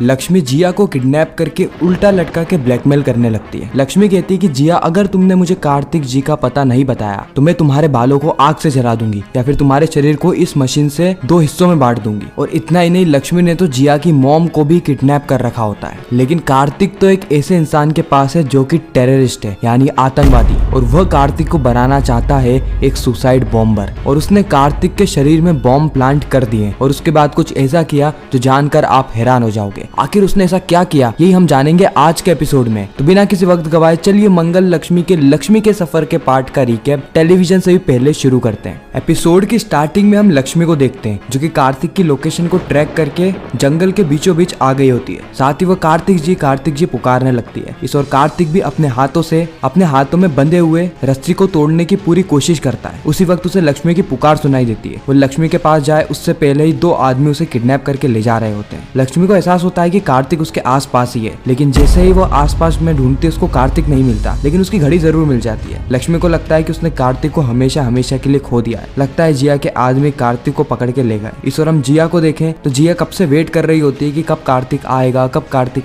लक्ष्मी जिया को किडनैप करके उल्टा लटका के ब्लैकमेल करने लगती है। लक्ष्मी कहती है कि जिया, अगर तुमने मुझे कार्तिक जी का पता नहीं बताया तो मैं तुम्हारे बालों को आग से जला दूंगी या फिर तुम्हारे शरीर को इस मशीन से 2 हिस्सों में बांट दूंगी। और इतना ही नहीं, लक्ष्मी ने तो जिया की मॉम को भी किडनैप कर रखा होता है। लेकिन कार्तिक तो एक ऐसे इंसान के पास है जो कि टेररिस्ट है, यानी आतंकवादी, और वह कार्तिक को बनाना चाहता है एक सुसाइड बॉम्बर। और उसने कार्तिक के शरीर में बॉम्ब प्लांट कर दिए और उसके बाद कुछ ऐसा किया जो जानकर आप हैरान हो जाओगे। आखिर उसने ऐसा क्या किया, यही हम जानेंगे आज के एपिसोड में। तो बिना किसी वक्त गवाए चलिए मंगल लक्ष्मी के सफर के पार्ट का रिकैप टेलीविजन से भी पहले शुरू करते हैं। एपिसोड की स्टार्टिंग में हम लक्ष्मी को देखते हैं जो कि कार्तिक की लोकेशन को ट्रैक करके जंगल के बीचों बीच आ गई होती है। साथ ही वो कार्तिक जी पुकारने लगती है। इस और कार्तिक भी अपने हाथों में बंधे हुए रस्सी को तोड़ने की पूरी कोशिश करता है। उसी वक्त उसे लक्ष्मी की पुकार सुनाई देती है। वो लक्ष्मी के पास जाए उससे पहले ही 2 आदमी उसे किडनैप करके ले जा रहे होते हैं। लक्ष्मी को एहसास होता है कि कार्तिक उसके आसपास ही है, लेकिन जैसे ही वो आसपास में ढूंढती है उसको कार्तिक नहीं मिलता, लेकिन उसकी घड़ी जरूर मिल जाती है। लक्ष्मी को लगता है कि उसने कार्तिक को हमेशा के लिए खो दिया है। लगता है जिया के आदमी कार्तिक को पकड़ के ले गए। इस और हम जिया को देखें तो जिया कब से वेट कर रही होती है कि कब कार्तिक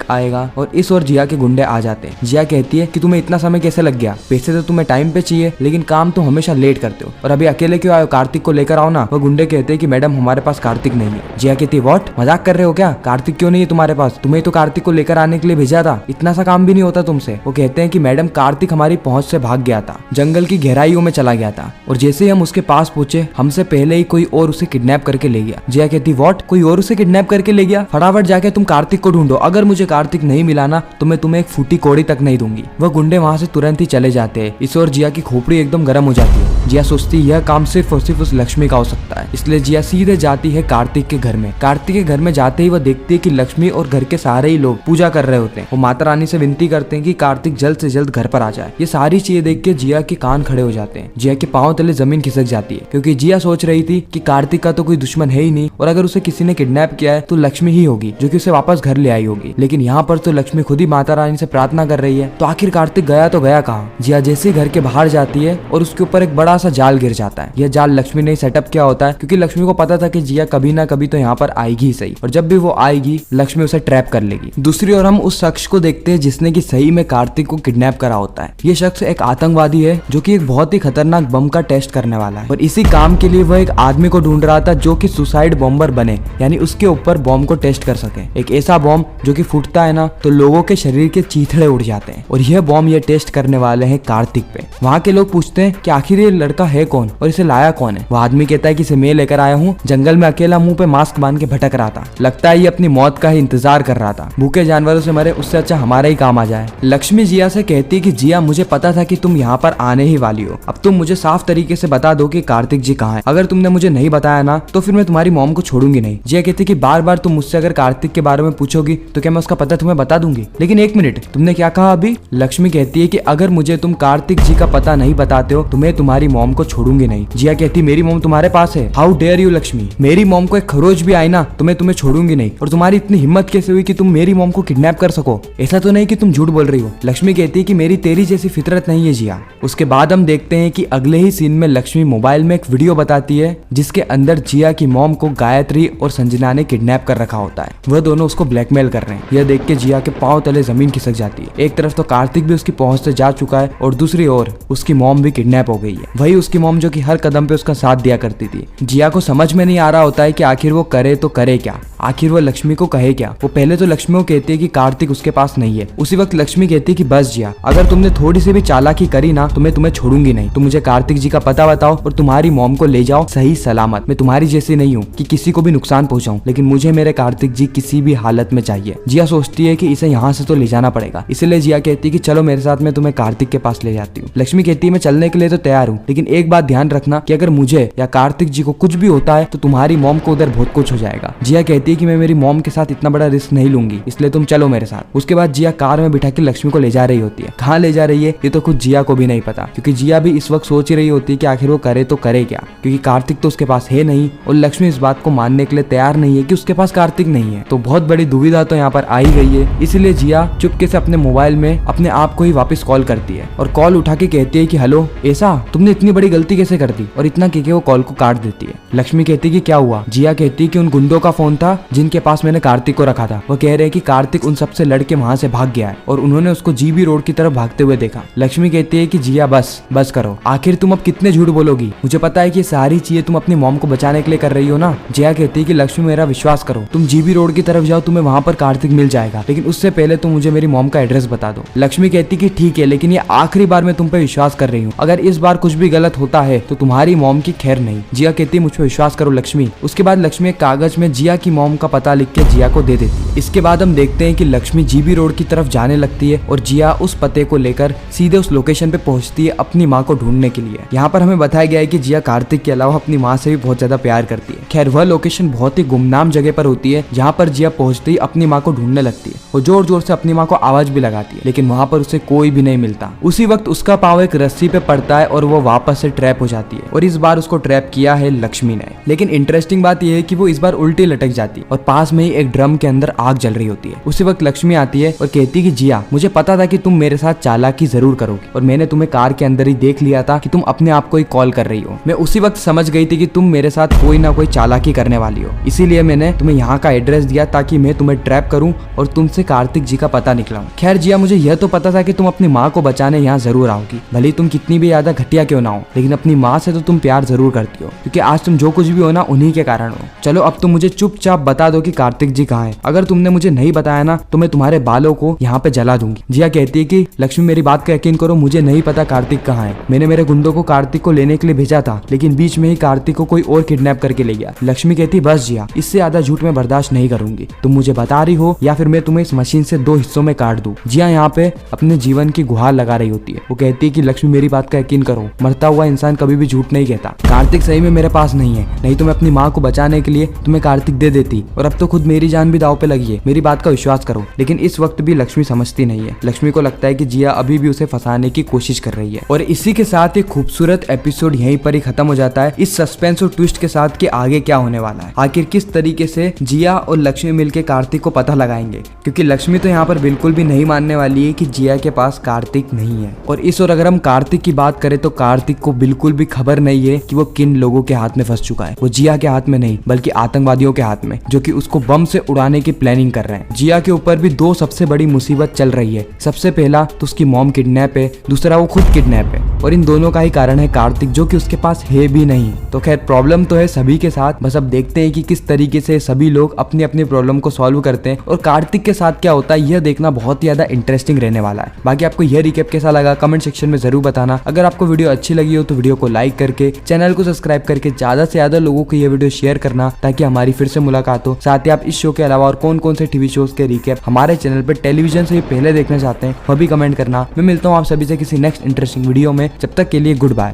आएगा और इस और जिया के गुंडे आ जाते हैं। जिया कहती है कि तुम्हें इतना समय कैसे लग गया, पैसे तो तुम्हें टाइम पे चाहिए लेकिन काम तो हमेशा लेट करते हो, और अभी अकेले क्यों आए, कार्तिक को लेकर आओ ना। वो गुंडे कहते हैं कि मैडम हमारे पास कार्तिक नहीं है। जिया कहती है व्हाट, मजाक कर रहे हो क्या, कार्तिक क्यों नहीं है तुम्हारे पास, तुम्हें तो कार्तिक को लेकर आने के लिए भेजा था, इतना सा काम भी नहीं होता तुमसे। वो कहते हैं कि मैडम कार्तिक हमारी पहुंच से भाग गया था, जंगल की गहराइयों में चला गया था, और जैसे ही हम उसके पास पहुंचे हमसे पहले ही कोई और उसे किडनैप करके ले गया। जिया कहती व्हाट, कोई और उसे किडनैप करके ले गया, फटाफट जाके तुम कार्तिक को ढूंढो, अगर मुझे कार्तिक नहीं मिला ना तो मैं तुम्हें एक फूटी कौड़ी तक नहीं दूंगी। वह गुंडे वहां से तुरंत ही चले जाते हैं। इस और जिया की खोपड़ी एकदम गर्म हो जाती है। जिया सोचती यह काम सिर्फ और सिर्फ उस लक्ष्मी का हो सकता है, इसलिए जिया सीधे जाती है कार्तिक के घर में। कार्तिक के घर में जाते ही वह देखती है कि लक्ष्मी और घर के सारे ही लोग पूजा कर रहे होते हैं। वो माता रानी से विनती करते हैं कि कार्तिक जल्द से जल्द घर पर आ जाए। ये सारी चीजें देख के जिया के कान खड़े हो जाते हैं। जिया के पांव तले जमीन खिसक जाती है, क्योंकि जिया सोच रही थी कि कार्तिक का तो कोई दुश्मन है ही नहीं, और अगर उसे किसी ने किडनैप किया है तो लक्ष्मी ही होगी जो कि उसे वापस घर ले आई होगी। लेकिन यहाँ पर तो लक्ष्मी खुद ही माता रानी से प्रार्थना कर रही है, तो आखिर कार्तिक गया तो गया कहाँ। जिया जैसे घर के बाहर जाती है और उसके ऊपर एक बड़ा सा जाल गिर जाता है। यह जाल लक्ष्मी ने सेटअप किया होता है, क्योंकि लक्ष्मी को पता था कि जिया कभी ना कभी तो यहाँ पर आएगी ही सही, और जब भी वो आएगी लक्ष्मी उसे ट्रैप कर लेगी। दूसरी ओर हम उस शख्स को देखते हैं जिसने की सही में कार्तिक को किडनैप करा होता है। ये शख्स एक आतंकवादी है जो कि एक बहुत ही खतरनाक बम का टेस्ट करने वाला है, और इसी काम के लिए वह एक आदमी को ढूंढ रहा था जो कि सुसाइड बॉम्बर बने, यानी उसके ऊपर बॉम्ब को टेस्ट कर सके। एक ऐसा बॉम्ब जो कि फूटता है ना तो लोगों के शरीर के चीथड़े उड़ जाते हैं, और यह बॉम्ब ये टेस्ट करने वाले हैं कार्तिक पे। वहाँ के लोग पूछते हैं कि आखिर ये लड़का है कौन और इसे लाया कौन है। वो आदमी कहता है कि इसे मैं लेकर आया हूँ, जंगल में अकेला मुंह पे मास्क बांध के भटक रहा था, लगता है ये अपनी मौत का ही इंतजार कर रहा था, भूखे जानवरों से मरे उससे अच्छा हमारा ही काम आ जाए। लक्ष्मी जिया से कहती है कि जिया मुझे पता था कि तुम यहाँ पर आने ही वाली हो, अब तुम मुझे साफ तरीके से बता दो कि कार्तिक जी कहाँ है। अगर तुमने मुझे नहीं बताया ना तो फिर मैं तुम्हारी मॉम को छोड़ूंगी नहीं। जिया कहती है कि बार बार तुम मुझसे अगर कार्तिक के बारे में पूछोगी तो क्या मैं उसका पता तुम्हें बता दूंगी। लेकिन एक मिनट, तुमने क्या कहा अभी। लक्ष्मी कहती है कि अगर मुझे तुम कार्तिक जी का पता नहीं बताते हो तो मैं तुम्हारी मॉम को छोड़ूंगी नहीं। जिया कहती है मेरी मॉम तुम्हारे पास है, हाउ डेयर यू लक्ष्मी, मेरी मॉम को एक खरोच भी आई ना तो मैं तुम्हें छोड़ूंगी नहीं, और तुम्हारी इतनी हिम्मत कैसे हुई कि तुम मेरी मॉम को किडनैप कर सको, ऐसा तो नहीं कि तुम झूठ बोल रही हो। लक्ष्मी कहती है कि मेरी तेरी जैसी फितरत नहीं है जिया। उसके बाद हम देखते हैं कि अगले ही सीन में लक्ष्मी मोबाइल में एक वीडियो बताती है जिसके अंदर जिया की मॉम को गायत्री और संजना ने किडनैप कर रखा होता है। वह दोनों उसको ब्लैकमेल कर रहे हैं। यह देख के जिया के पांव तले जमीन खिसक जाती है। एक तरफ तो कार्तिक भी उसकी पहुंच से जा चुका है और दूसरी ओर उसकी मॉम भी किडनैप हो गई है, वही उसकी मॉम जो कि हर कदम पे उसका साथ दिया करती थी। जिया को समझ में नहीं आ रहा होता है कि आखिर वो करे तो करे क्या, आखिर वो लक्ष्मी को कहे क्या। वो पहले तो लक्ष्मी को कहती है कि कार्तिक उसके पास नहीं है। उसी वक्त लक्ष्मी कहती है कि बस जिया, अगर तुमने थोड़ी सी भी चालाकी करी ना तो मैं तुम्हें छोड़ूंगी नहीं, तुम मुझे कार्तिक जी का पता बताओ और तुम्हारी मॉम को ले जाओ सही सलामत। मैं तुम्हारी जैसी नहीं हूँ कि किसी को भी नुकसान पहुंचाऊं, लेकिन मुझे मेरे कार्तिक जी किसी भी हालत में चाहिए। जिया सोचती है कि इसे यहाँ से तो ले जाना पड़ेगा, इसलिए जिया कहती है कि चलो मेरे साथ, मैं तुम्हें कार्तिक के पास ले जाती हूँ। लक्ष्मी कहती है मैं चलने के लिए तो तैयार हूँ, लेकिन एक बात ध्यान रखना कि अगर मुझे या कार्तिक जी को कुछ भी होता है तो तुम्हारी मॉम को उधर बहुत कुछ हो जाएगा। जिया कहती है कि मैं मेरी मॉम के साथ इतना बड़ा रिस्क नहीं लूंगी, इसलिए तुम चलो मेरे साथ। उसके बाद जिया कार में बिठा के लक्ष्मी को ले जा रही होती है। कहाँ ले जा रही है ये तो खुद जिया को भी नहीं पता, क्योंकि जिया भी इस वक्त सोच ही रही होती है कि आखिर वो करे तो करे क्या, क्योंकि कार्तिक तो उसके पास है नहीं और लक्ष्मी इस बात को मानने के लिए तैयार नहीं है कि उसके पास कार्तिक नहीं है। तो बहुत बड़ी दुविधा तो यहाँ पर आ ही गई है, इसीलिए जिया चुपके से अपने मोबाइल में अपने आप को ही वापस कॉल करती है और कॉल उठा के कहती है कि हेलो, ऐसा तुमने इतनी बड़ी गलती कैसे कर दी, और इतना कह के वो कॉल को काट देती है। लक्ष्मी कहती है कि क्या हुआ। जिया कहती है कि उन गुंडों का फोन था जिनके पास मैंने कार्तिक को को रखा था। वो कह रहे हैं कि कार्तिक उन सबसे लड़के वहाँ से भाग गया है और उन्होंने उसको जीबी रोड की तरफ भागते हुए देखा। लक्ष्मी कहती है कि जिया बस करो, आखिर तुम अब कितने झूठ बोलोगी, मुझे पता है कि सारी चीजें तुम अपनी मॉम को बचाने के लिए कर रही हो ना। जिया कहती है कि लक्ष्मी मेरा विश्वास करो, तुम जीबी रोड की तरफ जाओ, तुम्हें वहाँ पर कार्तिक मिल जाएगा, लेकिन उससे पहले तुम मुझे मेरी मॉम का एड्रेस बता दो। लक्ष्मी कहती कि ठीक है, लेकिन ये आखिरी बार मैं तुम पे विश्वास कर रही हूँ, अगर इस बार कुछ भी गलत होता है तो तुम्हारी मॉम की खैर नहीं। जिया कहती मुझ पे विश्वास करो लक्ष्मी। उसके बाद लक्ष्मी एक कागज में जिया की मॉम का पता लिख के जिया को दे देती है। इसके बाद हम देखते हैं कि लक्ष्मी जीबी रोड की तरफ जाने लगती है और जिया उस पते को लेकर सीधे उस लोकेशन पे पहुंचती है अपनी माँ को ढूंढने के लिए। यहाँ पर हमें बताया गया है कि जिया कार्तिक के अलावा अपनी माँ से भी बहुत ज्यादा प्यार करती है। खैर वह लोकेशन बहुत ही गुमनाम जगह पर होती है जहाँ पर जिया पहुंचते ही अपनी माँ को ढूंढने लगती है। वो जोर जोर से अपनी माँ को आवाज भी लगाती है, लेकिन वहाँ पर उसे कोई भी नहीं मिलता। उसी वक्त उसका पाँव एक रस्सी पे पड़ता है और वो वापस से ट्रैप हो जाती है और इस बार उसको ट्रैप किया है लक्ष्मी ने। लेकिन इंटरेस्टिंग बात यह है कि वो इस बार उल्टी लटक जाती है और पास में ही एक ड्रम के अंदर आग जल रही होती है। उसी वक्त लक्ष्मी आती है और कहती है कि जिया मुझे पता था कि तुम मेरे साथ चालाकी जरूर करोगी और मैंने तुम्हें कार के अंदर ही देख लिया था कि तुम अपने आप को ही कॉल कर रही हो। मैं उसी वक्त समझ गई थी कि तुम मेरे साथ कोई ना कोई चालाकी करने वाली हो, इसीलिए मैंने तुम्हें यहाँ का एड्रेस दिया ताकि मैं तुम्हें ट्रैप करूं और तुमसे कार्तिक जी का पता निकलाऊं। खैर जिया मुझे यह तो पता था कि तुम अपनी माँ को बचाने यहाँ जरूर आओगी, भले तुम कितनी भी ज्यादा घटिया क्यों ना हो, लेकिन अपनी माँ से तो तुम प्यार जरूर करती हो, क्योंकि आज तुम जो कुछ भी हो ना उन्हीं के कारण हो। चलो अब तुम मुझे चुपचाप बता दो कि कार्तिक जी कहाँ है, अगर तुमने मुझे नहीं बताया ना तो मैं तुम्हारे बालों को यहाँ पे जला दूंगी। जिया कहती है कि लक्ष्मी मेरी बात का यकीन करो, मुझे नहीं पता कार्तिक कहाँ है, मैंने मेरे गुंडों को कार्तिक को लेने के लिए भेजा था, लेकिन बीच में ही कार्तिक को कोई और किडनैप करके ले गया। लक्ष्मी कहती बस जिया, इससे ज्यादा झूठ में बर्दाश्त नहीं करूंगी, तुम मुझे बता रही हो या फिर मैं तुम्हें इस मशीन से 2 हिस्सों में काट दूं। जिया यहाँ पे अपने जीवन की गुहार लगा रही होती है। वो कहती है कि लक्ष्मी मेरी बात का यकीन करो, मरता हुआ इंसान कभी भी झूठ नहीं कहता, कार्तिक सही में मेरे पास नहीं है, नहीं तो मैं अपनी माँ को बचाने के लिए तुम्हें कार्तिक दे देती, और अब तो खुद मेरी जान भी दाव पे लगी है, मेरी बात का विश्वास करो। लेकिन इस वक्त भी लक्ष्मी समझती नहीं है। लक्ष्मी को लगता है कि जिया अभी भी उसे फंसाने की कोशिश कर रही है। और इसी के साथ एक खूबसूरत एपिसोड यहीं पर ही खत्म हो जाता है, इस सस्पेंस और ट्विस्ट के साथ कि आगे क्या होने वाला है, आखिर किस तरीके से जिया और लक्ष्मी मिलकर कार्तिक को पता लगाएंगे, क्योंकि लक्ष्मी तो यहाँ पर बिल्कुल भी नहीं मानने वाली है कि जिया के पास कार्तिक नहीं है। और इस और अगर हम कार्तिक की बात करें तो कार्तिक को बिल्कुल भी खबर नहीं है कि वो किन लोगों के हाथ में फंस चुका है। वो जिया के हाथ में नहीं बल्कि आतंकवादियों के हाथ में, जो कि उसको बम से उड़ाने की प्लानिंग कर रहे हैं। जिया के ऊपर भी 2 सबसे बड़ी मुसीबत चल रही है। सबसे पहला तो उसकी मॉम किडनैप है, दूसरा वो खुद किडनैप है, और इन दोनों का ही कारण है कार्तिक, जो कि उसके पास है भी नहीं। तो खैर प्रॉब्लम तो है सभी के साथ, बस अब देखते हैं कि किस तरीके से सभी लोग अपनी अपनी प्रॉब्लम को सॉल्व करते हैं और कार्तिक के साथ क्या होता है यह देखना बहुत ही ज्यादा इंटरेस्टिंग रहने वाला है। बाकी आपको यह रिकैप कैसा लगा कमेंट सेक्शन में जरूर बताना। अगर आपको वीडियो अच्छी लगी हो तो वीडियो को लाइक करके चैनल को सब्सक्राइब करके ज्यादा से ज्यादा लोगों को यह वीडियो शेयर करना, ताकि हमारी फिर से मुलाकात हो। साथ ही आप इस शो के अलावा और कौन कौन से टीवी शोज के रिकैप हमारे चैनल पर टेलीविजन से पहले देखना चाहते हैं वह भी कमेंट करना। मैं मिलता हूँ आप सभी से किसी नेक्स्ट इंटरेस्टिंग वीडियो में, जब तक के लिए गुड बाय।